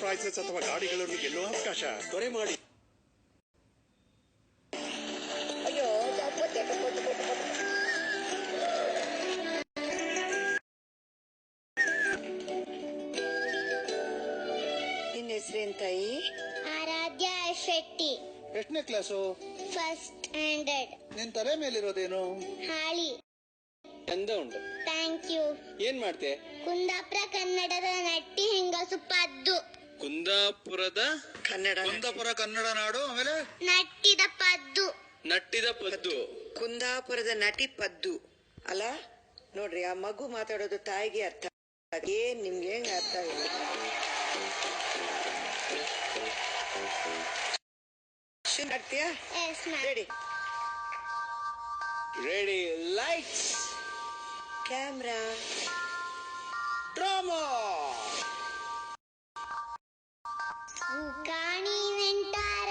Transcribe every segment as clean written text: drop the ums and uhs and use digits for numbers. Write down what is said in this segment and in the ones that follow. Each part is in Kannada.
ಪ್ರೈಸಸ್ ಅಥವಾ ಗಾಡಿಗಳನ್ನು ಗೆಲ್ಲುವ ಅವಕಾಶ. ತ್ವರೆ ಮಾಡಿ. ನಿನ್ನ ಹೆಸರೇನ್ ತಾಯಿ? ಆರಾಧ್ಯ ಶೆಟ್ಟಿ. ಎಷ್ಟನೇ ಕ್ಲಾಸು? First standard. ನಿನ್ ತಲೆ ಮೇಲಿರೋದೇನು? ಹಾಳಿ. ಚಂದ ಉಂಟು. Thank you. ಏನ್ ಮಾಡ್ತೆ? ಕುಂದಾಪುರ ಕನ್ನಡದ ನಟ್ಟಿ ಹೆಂಗಸು ಪದ್ದು. ಕುಂದಾಪುರ ಕನ್ನಡ ನಾಡು. ಆಮೇಲೆ ನಟ್ಟಿದ ಪದ್ದು. ನಟ್ಟಿದ ಪದ್ದು. ಕುಂದಾಪುರದ ನಟಿ ಪದ್ದು ಅಲ್ಲ. ನೋಡ್ರಿ, ಆ ಮಗು ಮಾತಾಡೋದು ತಾಯಿಗೆ ಅರ್ಥ. ಏನ್ ನಿಮ್ಗೆ ಹೆಂಗ ಅರ್ಥ ಆಗಿಲ್ಲ? ಮಾಡ್ತೀಯಾ? Ready, lights, camera, drama. ಕಾಣಿ ನೆಂಟಾರ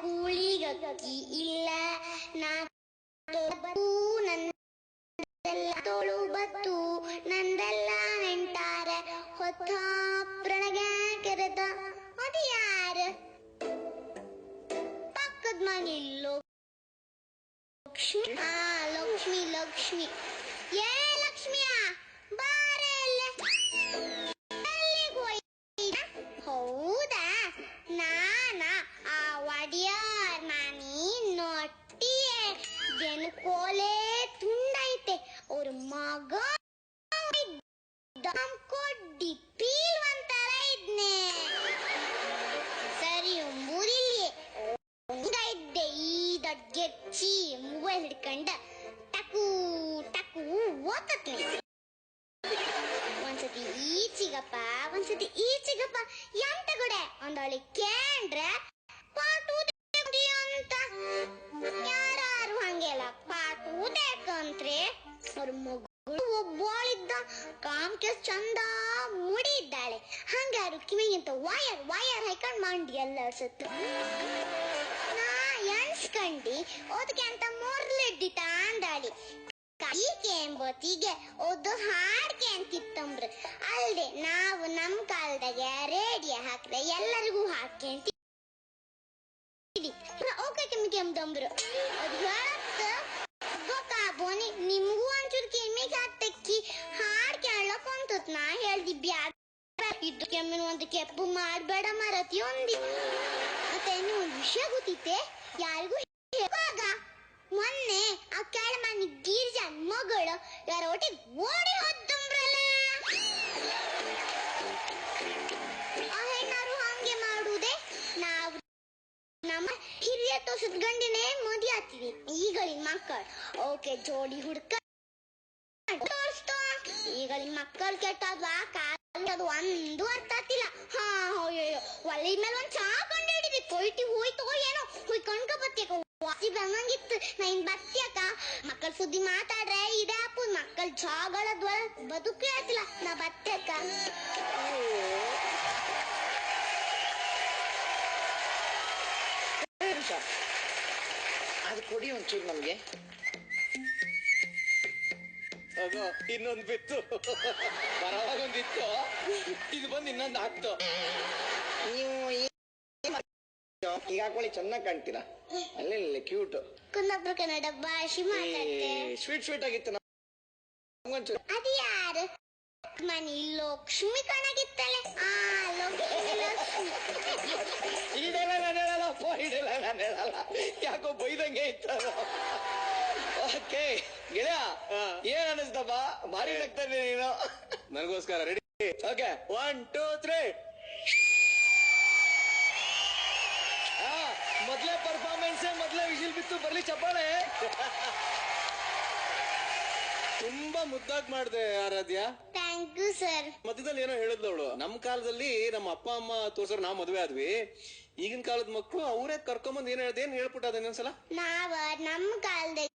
ಕೂಳಿಗಕ್ಕಿ ಇಲ್ಲ. ನಂದೆಲ್ಲ ತೋಳು ಬತ್ತು ನಂದೆಲ್ಲ ನೆಂಟಾರ ಹೊತ್ತ ಪ್ರಣಗ ಕೆರೆದ. ಅದು ಯಾರ? ಪಕ್ಕದ ಮನೆಯಲ್ಲೋ ಲಕ್ಷ್ಮಿ. ಲಕ್ಷ್ಮಿ ಏ ಲಕ್ಷ್ಮಿಯ ಬಾರೆ ಹೌದಾ? ಆ ಒಡಿಯಾರ್ ನಾನಿ ನೊಟ್ಟಿಯೇ ಜನಕೋಲೆ ತುಂಡೈತೆ. ಅವ್ರ ಮಗ ಕೊಡ್ಡಿ ಪೀಲ್ವಂತರ ಇದ್ನೆ. ಸರಿ ಮುರಿಲಿ ಇದ್ದೆ ಈ ದೊಡ್ಗೆಚ್ಚಿ ಮೊಬೈಲ್ ಹಿಡ್ಕೊಂಡ ಟಕು ಟಕು ಓತತ್ನಿ. ಒಂದ್ಸತಿ ಈಚಿಗಪ್ಪ ಒಂದ್ಸತಿ ಈಚಿಗಪ್ಪ ಎಂಟಗುಡೆ ಒಂದೊಳ್ಳೆ ಕೇಂಡ್ರೆ ಪಾಟು ಅಂತ. ಯಾರು ಹಂಗೆಲ್ಲ ಪಾಟು ದೇಕಂತ್ರೆ. ಅವ್ರ ಮಗಳು ಒಬ್ಬಳಿದ್ದ ಕಾಮ್ಕೆ ಚಂದ ಮುಡಿ ಇದ್ದಾಳೆ. ಹಂಗಾರು ಕಿವಿಗಿಂತ ವಯರ್ ಹಾಕೊಂಡ್ ಮಂಡಿ ಎಲ್ಲ ಸುತ್ತ. ನಾ ಎಣ್ಸ್ಕಂಡಿ ಅದಕ್ಕೆ ಅಂತ ಮೊರ್ಲಿಡ್ಡಿತ ಅಂದಾಳಿ. ಕೈಗೆ ಎಂಬತ್ತಿಗೆ ಒದ್ದು ಹಾಡ್ಗೆ ಅಂತಿತ್ತಂಬ್ರು. ಅಲ್ದೆ ನಾವು ನಮ್ ಕಾಲದಾಗೆ ರೇಡಿಯೋ ಹಾಕ್ರೆ ಎಲ್ಲರಿಗೂ ಹಾಕ್ಯಂತ ಕೆಮ್ದಂಬ್ರು. ಅದು ಹೇಳತ್ತ ಗೊತ್ತಾಬೋನಿ ನಿಮ್ಗೂ ಒಂಚೂರು ಕೆಮ್ಮಿಗೆ ಹತ್ತಕ್ಕಿ ಹಾಡ್ ಕೇಳಕ್ ಹೊಂತತ್. ನಾ ಹೇಳ್ದಿ ಬ್ಯಾಡ ಇದ್ದು ಕೆಮ್ಮಿನ ಒಂದು ಕೆಪ್ಪು ಮಾಡ್ಬೇಡ ಮರತಿ ಒಂದಿ. ಮತ್ತೆ ಇನ್ನು ಒಂದ್ ವಿಷಯ ಗೊತ್ತಿತ್ತೆ ಯಾರಿಗೂ ಹೇಗಾಗ. ಮೊನ್ನೆ ಆ ಕೆಳಮನಿ ಗಿರ್ಜನ್ ಮಗಳು ಯಾರ ಒಟ್ಟಿಗೆ ಓಡಿ ಹೋದ್ದಂಬ್ರಲ್ಲ. ಆ ಹೆಣ್ಣಾರು ಹಂಗೆ ಮಾಡುವುದೇ. ನಾವು ನಮ್ಮ ಹಿರಿಯ ತೋರ್ಸದ್ ಗಂಡಿನೇ ಮದಿ ಆಗ್ತೀವಿ. ಈಗಳಿನ ಮಕ್ಕಳು ಓಕೆ ಜೋಡಿ ಹುಡ್ಕ ತೋರಿಸ್ತು. ಈಗಳಿನ ಮಕ್ಕಳು ಕೆಟ್ಟದ್ವಾ ಕಾಲದು ಒಂದು ಅರ್ಥ ಆಗ್ತಿಲ್ಲ. ಒಳ್ಳೆ ಮೇಲೆ ಒಂದ್ ಚಾ ಕಂಡು ಹಿಡಿದಿ ಕೊಯ್ಟಿ ಹೋಯ್ತೋ ಏನೋ ಹೋಯ್ ಕಣ್ಕ ಬತ್ತಿಯಕ ವಾಸಿ ಬಂದಂಗಿತ್ತು. ನಾ ಇನ್ ಬತ್ತಿಯಕ ಮಕ್ಕಳ ಸುದ್ದಿ ಮಾತಾಡ್ರೆ ಇದೇ ಅಪ್ಪು ಮಕ್ಕಳ ಜಾಗಳದ್ವ ಬದುಕು ಹೇಳ್ತಿಲ್ಲ. ನಾ ಬತ್ತಿಯಕ ಅದು ಕೊಡಿ ಒಂಚೂರು ನಮ್ಗೆ. ಇನ್ನೊಂದು ಬಿತ್ತು ಬರವಾಗೊಂದಿತ್ತು. ಇದು ಬಂದು ಇನ್ನೊಂದು ಹಾಕ್ತು. ನೀವು ಈಗ ಹಾಕೊಳ್ಳಿ, ಚೆನ್ನಾಗಿ ಕಾಣ್ತೀರಾ. ಅಲ್ಲೇ ಕ್ಯೂಟ್. ಕುಂದಾಪುರ ಕನ್ನಡ ಭಾಷೆ ಮಾತಾಡ್ತೆ. ಸ್ವೀಟ್ ಆಗಿತ್ತು. ಅದು ಯಾರು? ಮನಿ ಲಕ್ಷ್ಮಿ ಕಣಗಿತ್ತಲೆ. ಯಾಕೋ ಬೈದಂಗೆ ಇತ್ತ. ಓಕೆ ಗೆಳೆಯ, ಏನ್ ಅನಿಸ್ತಪ್ಪ? ಭಾರಿ ನಗ್ತಾನೆ ನೀನು. ನನಗೋಸ್ಕರ ರೆಡಿ? ಓಕೆ 1 2 3. ಮೊದ್ಲೇ ಪರ್ಫಾರ್ಮೆನ್ಸ್, ಮೊದ್ಲೇ ವಿಜಿಲ್ ಬಿತ್ತು. ಬರ್ಲಿ ಚಪ್ಪಾಳೆ. ತುಂಬಾ ಮುದ್ದಾಗಿ ಮಾಡ್ದೆ ಆರಾಧ್ಯ. Thank you sir. ಮಧ್ಯದಲ್ಲಿ ಏನೋ ಹೇಳಿದ್ಲು ಅವಳು. ನಮ್ ಕಾಲದಲ್ಲಿ ನಮ್ಮ ಅಪ್ಪ ಅಮ್ಮ ತೋರ್ಸೋರು ನಾವ್ ಮದ್ವೆ ಆದ್ವಿ. ಈಗಿನ ಕಾಲದ ಮಕ್ಕಳು ಅವರೇ ಕರ್ಕೊಂಬಂದ್ ಏನ್ ಹೇಳ್ಬಿಟ್ಟ ಇನ್ನೊಂದ್ಸಲ. ನಾವ ನಮ್ ಕಾಲದಾಗ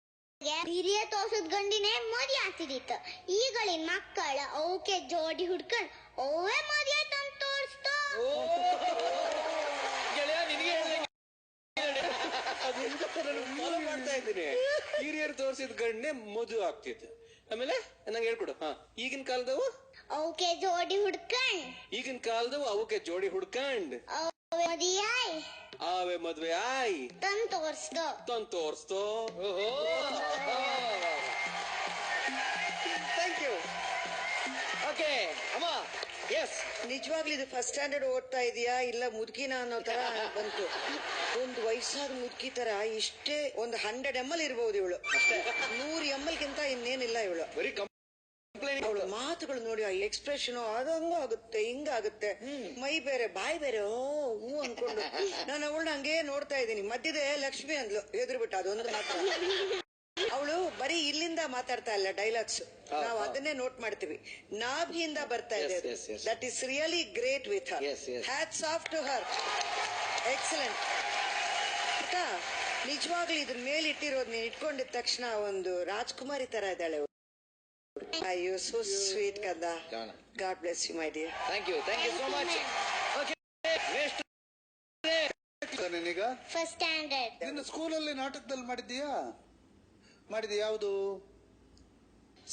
ಹಿರಿಯ ತೋರ್ಸದ್ ಗಂಡಿನೇ ಮದಿ ಆಗ್ತಿದಿತ್ತು. ಈಗಳಿನ ಮಕ್ಕಳ ಅವಕ್ಕೆ ಜೋಡಿ ಹುಡ್ಕೊಂಡ್ ಅವೇ ಮದಿ ಆಯ್ತಂತ ತೋರಿಸ್ತು. ಗೆಳೆಯ ನಿನಗೆ ಫಾಲೋ ಮಾಡ್ತಾ ಇದ್ದೀನಿ. ಹಿರಿಯರು ತೋರ್ಸಿದ್ ಗಂಡನೆ ಮದುವೆ ಆಗ್ತಿತ್ತು. ಆಮೇಲೆ ನಂಗೆ ಹೇಳ್ಕೊಡು. ಈಗಿನ ಕಾಲದವು ಅವಕ್ಕೆ ಜೋಡಿ ಹುಡ್ಕಂಡ್ ಈಗಿನ ಕಾಲದವು ಅವಕ್ಕೆ ಜೋಡಿ ಹುಡ್ಕಂಡ್ ಮದಿ ಆಯ್ ಆವೆ ಮದ್ವೆ ಆಯ್ ತನ್ ತೋರ್ಸ್ದೋ ತೋರ್ಸ್ತೋ. Thank you. ಓಕೆ ಅಮ್ಮ. ಎಸ್, ನಿಜವಾಗ್ಲೂ ಇದು ಫಸ್ಟ್ ಸ್ಟ್ಯಾಂಡರ್ಡ್ ಓದ್ತಾ ಇದೀಯಾ ಇಲ್ಲ ಮುದುಕಿನ ಅನ್ನೋ ತರ ಬಂತು. ಒಂದು ವಯಸ್ಸಾದ ಮುದುಕಿ ತರ ಇಷ್ಟೇ ಒಂದು 100 ml ಇರ್ಬೋದು ಇವಳು, 100 ml ಗಿಂತ ಇನ್ನೇನಿಲ್ಲ ಇವಳು. ಬರೀ ಅವಳು ಮಾತುಗಳು ನೋಡಿ, ಆ ಎಕ್ಸ್ಪ್ರೆಷನ್ ಅದಂಗ ಆಗುತ್ತೆ ಹಿಂಗಾಗುತ್ತೆ, ಮೈ ಬೇರೆ ಬಾಯಿ ಬೇರೆ ಹೂ ಅನ್ಕೊಂಡು ನಾನು ಅವಳನ್ನ ಹಂಗೆ ನೋಡ್ತಾ ಇದ್ದೀನಿ. ಮಧ್ಯದ ಲಕ್ಷ್ಮಿ ಅಂದ್ಲು, ಎದುರುಬಿಟ್ಟು ಅದೊಂದು ಮಾತು. ಅವಳು ಬರೀ ಇಲ್ಲಿಂದ ಮಾತಾಡ್ತಾ ಇಲ್ಲ ಡೈಲಾಗ್ಸ್, ನಾವು ಅದನ್ನೇ ನೋಟ್ ಮಾಡ್ತೀವಿ. ನಾಭಿಯಿಂದ ಬರ್ತಾ ಇದೆ. That is really great with her. Hats off to her. Excellent. ನಿಜವಾಗ್ಲೂ ಇದ್ರ ಮೇಲೆ ಇಟ್ಟಿರೋದು ನೀನ್ ಇಟ್ಕೊಂಡಿದ ತಕ್ಷಣ ಒಂದು ರಾಜ್ಕುಮಾರಿ ತರ ಇದ್ದಾಳೆ. ಅಯ್ಯೋ ಸೋ ಸ್ವೀಟ್ ಕಂದ. God bless you my dear. Thank you so much. Okay, next ನೀನೀಗ ಫಸ್ಟ್ ಸ್ಟ್ಯಾಂಡರ್ಡ್. ನಿನ್ನ ಸ್ಕೂಲಲ್ಲಿ ನಾಟಕದಲ್ಲಿ ಮಾಡಿದ್ದೀಯಾ? ಯಾವುದು?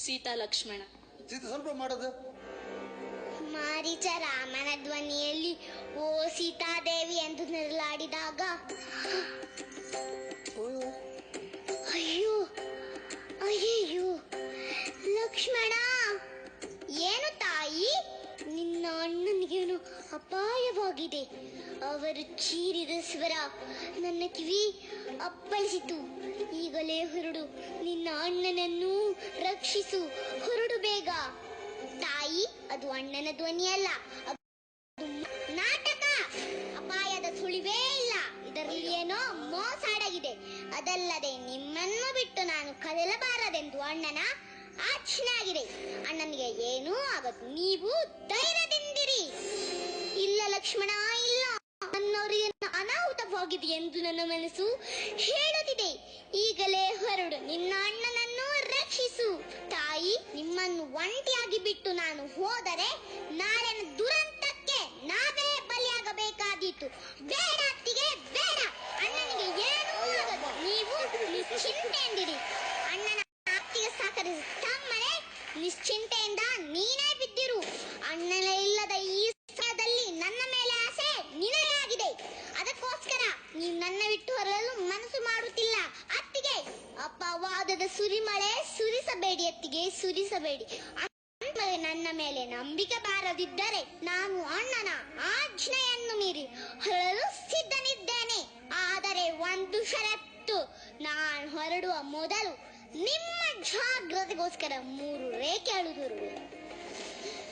ಸೀತಾ ಲಕ್ಷ್ಮಣ. ಸ್ವಲ್ಪ ಮಾಡೋದು. ಮಾರೀಚ ರಾಮನ ಧ್ವನಿಯಲ್ಲಿ ಓ ಸೀತಾದೇವಿ ಎಂದು ನಿರ್ಲಾಡಿದಾಗ ಅಯ್ಯೋ ಅಯ್ಯಯ್ಯೋ ಲಕ್ಷ್ಮಣ, ಏನು ತಾಯಿ, ನಿನ್ನ ಅಣ್ಣನಿಗೇನು ಅಪಾಯವಾಗಿದೆ. ಅವರು ಚೀರಿದ ಸ್ವರ ನನ್ನ ಕಿವಿ ಅಪ್ಪಳಿಸಿತು. ಈಗಲೇ ಹೊರಡು, ನಿನ್ನ ಅಣ್ಣನನ್ನು ರಕ್ಷಿಸು, ಹೊರಡು ಬೇಗ. ತಾಯಿ, ಅದು ಅಣ್ಣನ ಧ್ವನಿಯಲ್ಲ, ಅದು ನಾಟಕ. ಅಪಾಯದ ಸುಳಿವೇ ಇಲ್ಲ. ಇದರಲ್ಲಿ ಏನೋ ಮೋಸ ಅಡಗಿದೆ. ಅದಲ್ಲದೆ ನಿಮ್ಮನ್ನು ಬಿಟ್ಟು ನಾನು ಕದಲಬಾರದೆಂದು ಅಣ್ಣನ ಆಜ್ಞೆ ಆಗಿದೆ. ಅಣ್ಣನಿಗೆ ಏನೂ ಆಗದು, ನೀವು ಧೈರ್ಯದಿಂದಿರಿ. ಇಲ್ಲ ಲಕ್ಷ್ಮಣ, ಇಲ್ಲ, ನನ್ನವರಿಗೆ ಅನಾಹುತವಾಗಿದೆ ಎಂದು ನನ್ನ ಮನಸ್ಸು ಹೇಳುತ್ತಿದೆ. ಈಗಲೇ ಹೊರಡು, ನಿನ್ನ ಅಣ್ಣನನ್ನು ರಕ್ಷಿಸು. ತಾಯಿ, ನಿಮ್ಮನ್ನು ಒಂಟಿಯಾಗಿ ಬಿಟ್ಟು ನಾನು ಹೋದರೆ ನಾಳಿನ ದುರಂತಕ್ಕೆ ನಾವೇ ಬಲಿಯಾಗಬೇಕಾದೀತು. ಬೇಡ ಅತ್ತಿಗೆ, ಬೇಡ. ಅಣ್ಣನಿಗೆ ಏನೂ ಆಗದು, ನೀವು ನಿಶ್ಚಿಂತೆಯಿಂದಿರಿ. ಅಣ್ಣನ ಅತ್ತಿಗೆ ಸಹಕರಿಸಿ ತಮ್ಮನೆ ನಿಶ್ಚಿಂತೆಯಿಂದ ನೀನೇ ಬಿದ್ದಿರು. ಅಣ್ಣನ ಇಲ್ಲದ ಈ ಸಮಯದಲ್ಲಿ ನನ್ನ ಮೇಲೆ ಆಸೆ ನಿನಗೆ ಆಗಿದೆ. ಅದಕ್ಕೋಸ್ಕರ ನೀವು ನನ್ನ ಬಿಟ್ಟು ಹೊರಲು ಮನಸ್ಸು ಮಾಡುತ್ತಿಲ್ಲ. ಅತ್ತಿಗೆ, ಅಪವಾದದ ಸುರಿಮಳೆ ಸುರಿಸಬೇಡಿ ಅತ್ತಿಗೆ, ಸುರಿಸಬೇಡಿ. ನನ್ನ ಮೇಲೆ ನಂಬಿಕೆ ಬಾರದಿದ್ದರೆ ನಾನು ಅಣ್ಣನ ಆಜ್ಞೆಯನ್ನು ಮೀರಿ ಹೊರಲು ಸಿದ್ಧನಿದ್ದೇನೆ. ಆದರೆ ಒಂದು ಷರತ್ತು, ನಾನು ಹೊರಡುವ ಮೊದಲು ನಿಮ್ಮ ಜಾಗ್ರತೆಗೋಸ್ಕರ 3 ರೇಖೆ ಎಳೆದಿರುವೆ.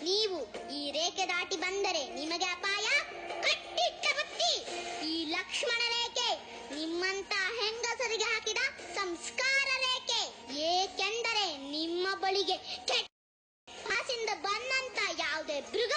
ನೀವು ಈ ರೇಖೆ ದಾಟಿ ಬಂದರೆ ನಿಮಗೆ ಅಪಾಯ ಕಟ್ಟಿಟ್ಟ ಬುತ್ತಿ. ಈ ಲಕ್ಷ್ಮಣ ರೇಖೆ ನಿಮ್ಮಂತ ಹೆಂಗಸರಿಗೆ ಹಾಕಿದ ಸಂಸ್ಕಾರ ರೇಖೆ. ಏಕೆಂದರೆ ನಿಮ್ಮ ಬಳಿಗೆ ಕೆಟ್ಟ ಪಾಸಿಂದ ಬಂದಂತ ಯಾವುದೇ ಮೃಗ